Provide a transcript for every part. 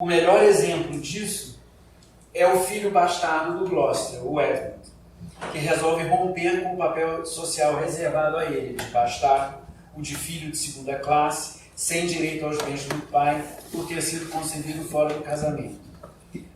O melhor exemplo disso é o filho bastardo do Gloucester, o Edmund, que resolve romper com o papel social reservado a ele, de bastardo, o de filho de segunda classe, sem direito aos bens do pai, por ter sido concebido fora do casamento.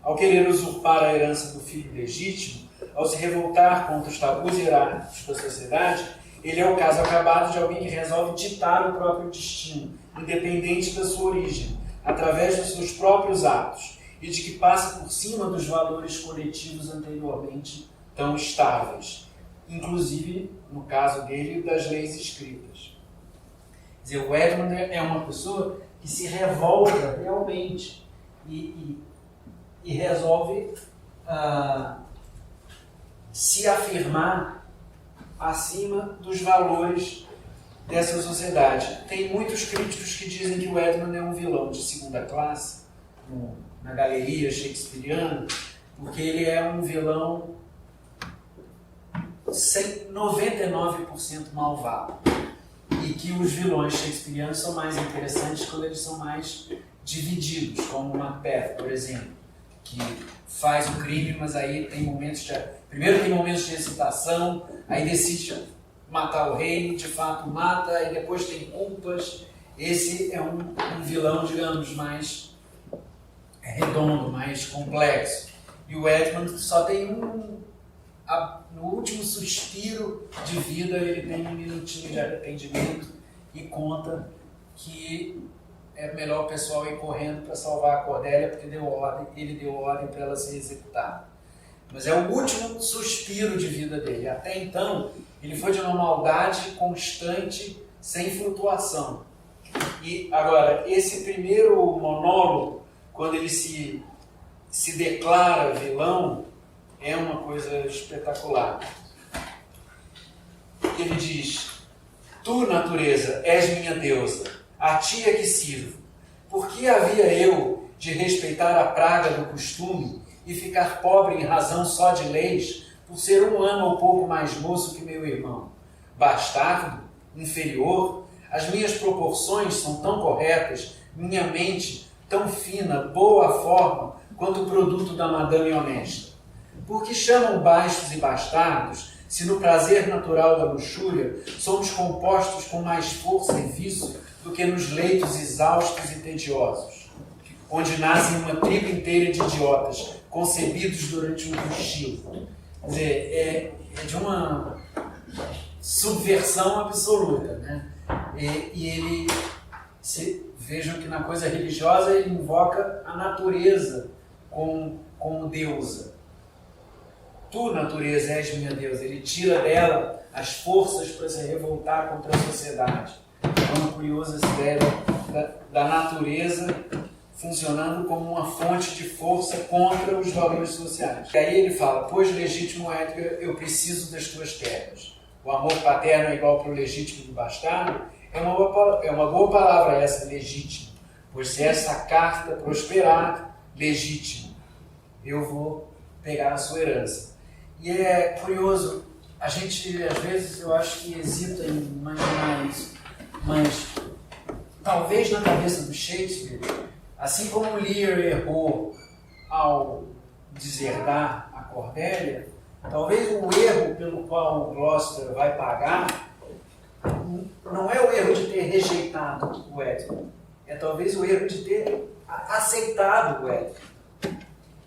Ao querer usurpar a herança do filho legítimo, ao se revoltar contra os tabus hierárquicos da sociedade, ele é o caso acabado de alguém que resolve ditar o próprio destino, independente da sua origem, através dos seus próprios atos, e de que passa por cima dos valores coletivos anteriormente tão estáveis, inclusive, no caso dele, das leis escritas. Quer dizer, o Edmund é uma pessoa que se revolta realmente e resolve se afirmar acima dos valores dessa sociedade. Tem muitos críticos que dizem que o Edmund é um vilão de segunda classe, na galeria shakespeariana, porque ele é um vilão 99% malvado. E que os vilões shakespearianos são mais interessantes quando eles são mais divididos, como Macbeth, por exemplo, que faz o crime, mas aí tem momentos de... Primeiro tem momentos de excitação, aí decide matar o rei, de fato mata, e depois tem culpas. Esse é um vilão, digamos, mais redondo, mais complexo. E o Edmund só tem no último suspiro de vida, ele tem um minutinho de arrependimento e conta que é melhor o pessoal ir correndo para salvar a Cordélia, porque ele deu ordem para ela ser executada. Mas é o último suspiro de vida dele. Até então, ele foi de uma maldade constante, sem flutuação. E agora, esse primeiro monólogo, quando ele se declara vilão, é uma coisa espetacular. Ele diz: Tu, natureza, és minha deusa, a ti é que sirvo. Por que havia eu de respeitar a praga do costume e ficar pobre em razão só de leis, por ser um ano ou pouco mais moço que meu irmão? Bastardo? Inferior? As minhas proporções são tão corretas, minha mente tão fina, boa forma, quanto o produto da madame honesta. Por que chamam baixos e bastardos, se no prazer natural da luxúria somos compostos com mais força e vício do que nos leitos exaustos e tediosos, onde nascem uma tribo inteira de idiotas, concebidos durante um cochilo? Quer dizer, é de uma subversão absoluta, né? E ele, vejam que na coisa religiosa ele invoca a natureza como deusa. Tu, natureza, és minha deusa. Ele tira dela as forças para se revoltar contra a sociedade. É uma curiosa ideia da natureza funcionando como uma fonte de força contra os valores sociais. E aí ele fala: pois, legítimo Edgar, eu preciso das tuas terras. O amor paterno é igual para o legítimo do bastardo. É uma boa palavra essa, legítimo. Pois se essa carta prosperar, legítimo, eu vou pegar a sua herança. E é curioso, a gente às vezes eu acho que hesita em imaginar isso, mas talvez na cabeça do Shakespeare, assim como Lear errou ao deserdar a Cordélia, talvez o erro pelo qual o Gloucester vai pagar não é o erro de ter rejeitado o Edmund, é talvez o erro de ter aceitado o Edmund. Quer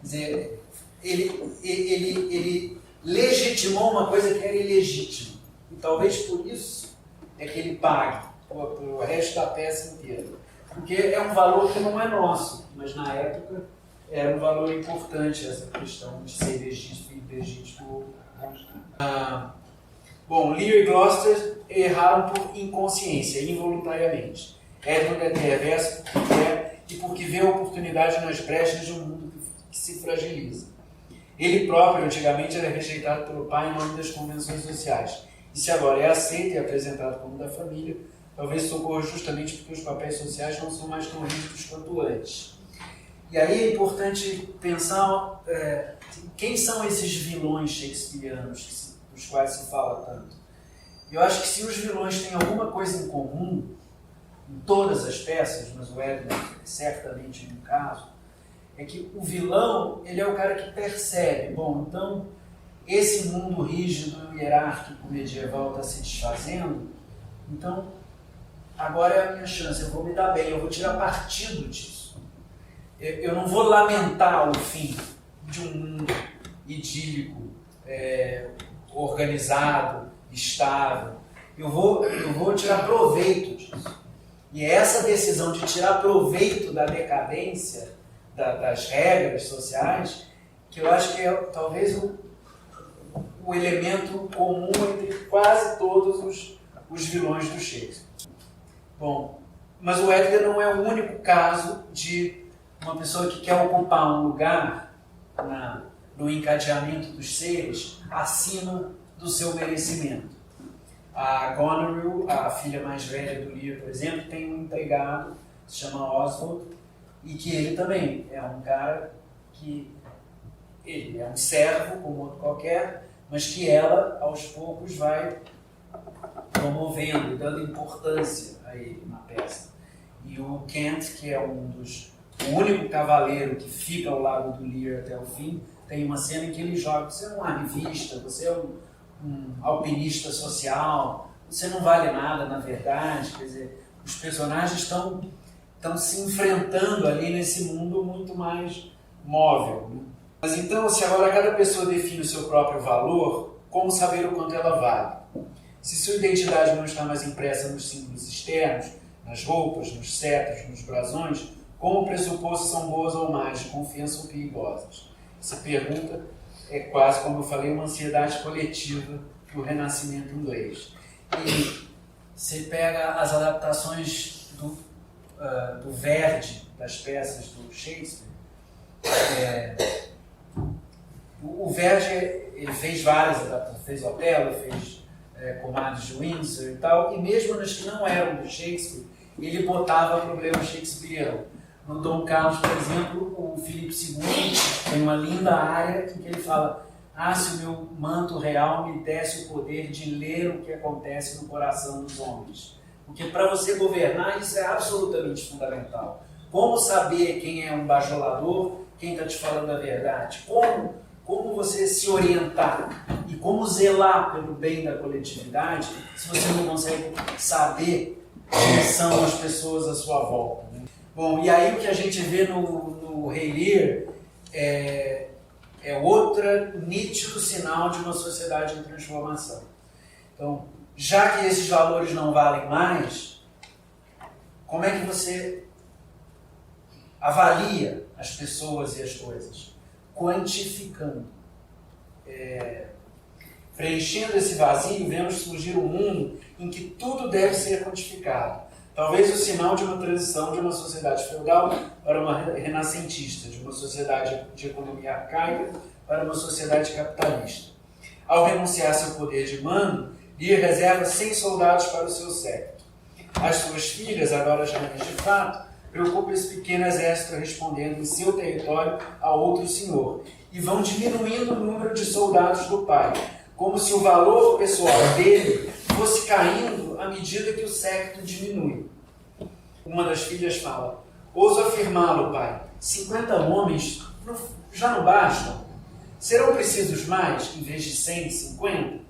dizer, ele legitimou uma coisa que era ilegítima. E talvez por isso é que ele pague o resto da peça inteira. Porque é um valor que não é nosso, mas na época era um valor importante essa questão de ser legítimo. Bom, Lear e Gloucester erraram por inconsciência, involuntariamente. Edmund é perverso porque quer e porque vê a oportunidade nas brechas de um mundo que se fragiliza. Ele próprio, antigamente, era rejeitado pelo pai em nome das convenções sociais. E se agora é aceito e apresentado como da família, talvez socorra justamente porque os papéis sociais não são mais tão rígidos quanto antes. E aí é importante pensar quem são esses vilões shakespearianos dos quais se fala tanto. Eu acho que se os vilões têm alguma coisa em comum, em todas as peças, mas o Edmund é certamente um caso, é que o vilão, ele é o cara que percebe, bom, então esse mundo rígido, hierárquico, medieval está se desfazendo, então agora é a minha chance, eu vou me dar bem, eu vou tirar partido disso. Eu não vou lamentar o fim de um mundo idílico, organizado, estável. Eu vou tirar proveito disso. E é essa decisão de tirar proveito da decadência, das regras sociais, que eu acho que é talvez o elemento comum entre quase todos os vilões do Shakespeare. Bom, mas o Edgar não é o único caso de uma pessoa que quer ocupar um lugar no encadeamento dos seres acima do seu merecimento. A Goneril, a filha mais velha do Lear, por exemplo, tem um empregado que se chama Oswald, e que ele também é um cara que ele é um servo como outro qualquer, mas que ela, aos poucos, vai promovendo e dando importância a ele na peça. E o Kent, que é o único cavaleiro que fica ao lado do Lear até o fim, tem uma cena em que ele joga: você é um arrivista, você é um alpinista social, você não vale nada na verdade. Quer dizer, os personagens estão se enfrentando ali nesse mundo muito mais móvel, né? Mas então, se agora cada pessoa define o seu próprio valor, como saber o quanto ela vale? Se sua identidade não está mais impressa nos símbolos externos, nas roupas, nos cetros, nos brasões, como pressupor se são boas ou más, de confiança ou perigosas? Essa pergunta é quase, como eu falei, uma ansiedade coletiva do Renascimento inglês. E você pega as adaptações do Verdi, das peças do Shakespeare. O Verdi, ele fez várias adaptações, fez Otelo, fez Comadres de Windsor e tal, e mesmo nas que não eram do Shakespeare, ele botava problema shakespeariano. No Dom Carlos, por exemplo, o Filipe II tem uma linda área em que ele fala: se o meu manto real me desse o poder de ler o que acontece no coração dos homens. Porque para você governar, isso é absolutamente fundamental. Como saber quem é um bajulador, quem está te falando a verdade? Como você se orientar e como zelar pelo bem da coletividade se você não consegue saber quem são as pessoas à sua volta, né? Bom, e aí o que a gente vê no Rei Lear é outro nítido sinal de uma sociedade em transformação. Então, já que esses valores não valem mais, como é que você avalia as pessoas e as coisas? Quantificando. Preenchendo esse vazio, vemos surgir um mundo em que tudo deve ser quantificado. Talvez o sinal de uma transição de uma sociedade feudal para uma renascentista, de uma sociedade de economia arcaica para uma sociedade capitalista. Ao renunciar seu poder de mando, Lear reserva 100 soldados para o seu séquito. As suas filhas, agora já de fato, preocupam esse pequeno exército respondendo em seu território a outro senhor, e vão diminuindo o número de soldados do pai, como se o valor pessoal dele fosse caindo à medida que o séquito diminui. Uma das filhas fala: ouso afirmá-lo, pai, 50 homens já não bastam? Serão precisos mais, em vez de 150?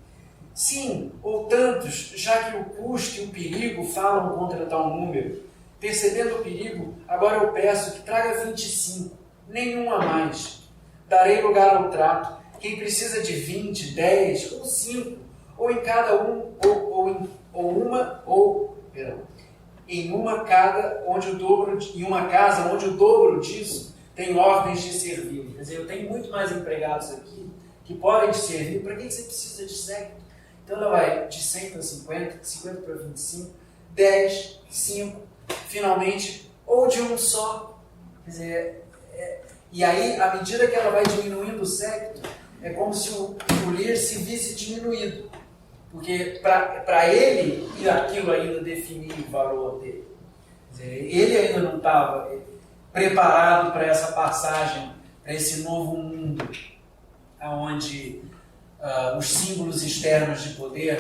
Sim, ou tantos, já que o custo e o perigo falam contra tal número. Percebendo o perigo, agora eu peço que traga 25, nenhum a mais. Darei lugar ao trato. Quem precisa de 20, 10 ou 5, ou em cada um, em uma casa onde o dobro disso tem ordens de servir. Quer dizer, eu tenho muito mais empregados aqui que podem te servir. Para que você precisa de séquito? Então ela vai de 100 para 50, 50 para 25, 10, 5, finalmente, ou de um só. Quer dizer, e aí, à medida que ela vai diminuindo o séquito, é como se o Lear se visse diminuído. Porque para ele, e aquilo ainda definir o valor dele. Quer dizer, ele ainda não estava preparado para essa passagem, para esse novo mundo, onde os símbolos externos de poder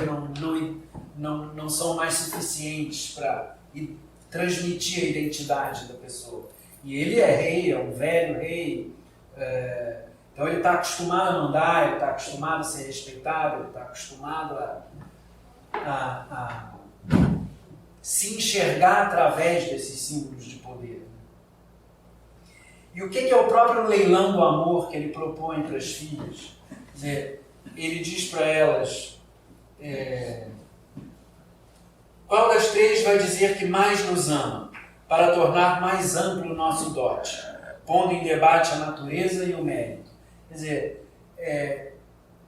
não são mais suficientes para transmitir a identidade da pessoa. E ele é rei, é um velho rei, então ele está acostumado a mandar, ele está acostumado a ser respeitado, ele está acostumado a se enxergar através desses símbolos de poder. E o que é o próprio leilão do amor que ele propõe para as filhas? Quer dizer, ele diz para elas, qual das três vai dizer que mais nos ama, para tornar mais amplo o nosso dote, pondo em debate a natureza e o mérito? Quer dizer,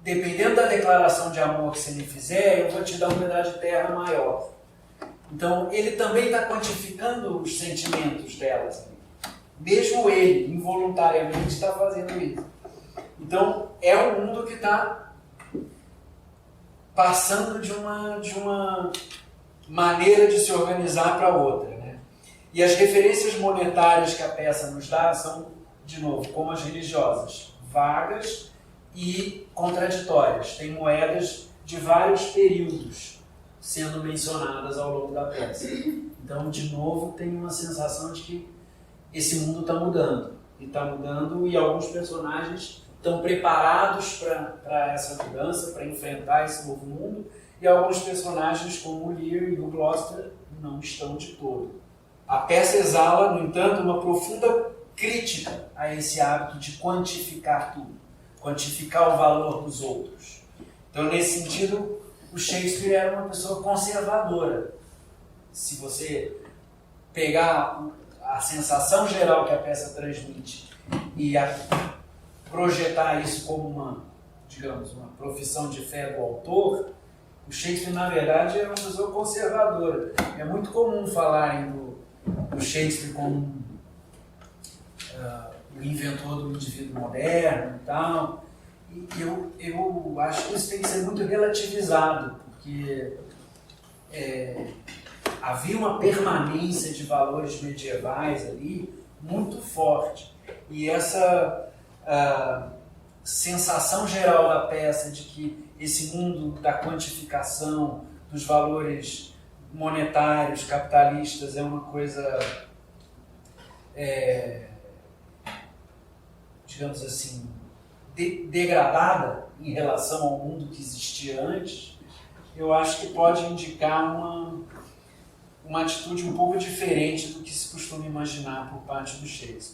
dependendo da declaração de amor que você me fizer, eu vou te dar um pedaço de terra maior. Então, ele também está quantificando os sentimentos delas. Mesmo ele, involuntariamente, está fazendo isso. Então, é um mundo que está passando de uma maneira de se organizar para outra, né? E as referências monetárias que a peça nos dá são, de novo, como as religiosas, vagas e contraditórias. Tem moedas de vários períodos sendo mencionadas ao longo da peça. Então, de novo, tem uma sensação de que esse mundo está mudando. E está mudando, e alguns personagens estão preparados para essa mudança, para enfrentar esse novo mundo, e alguns personagens, como o Lear e o Gloucester, não estão de todo. A peça exala, no entanto, uma profunda crítica a esse hábito de quantificar tudo, quantificar o valor dos outros. Então, nesse sentido, o Shakespeare era uma pessoa conservadora. Se você pegar a sensação geral que a peça transmite e projetar isso como uma profissão de fé do autor, o Shakespeare, na verdade, é uma pessoa conservadora. É muito comum falarem do Shakespeare como o inventor do indivíduo moderno e tal. E eu acho que isso tem que ser muito relativizado, porque havia uma permanência de valores medievais ali muito forte. E essa sensação geral da peça de que esse mundo da quantificação dos valores monetários, capitalistas, é uma coisa, digamos assim, degradada em relação ao mundo que existia antes, eu acho que pode indicar uma atitude um pouco diferente do que se costuma imaginar por parte do Shakespeare.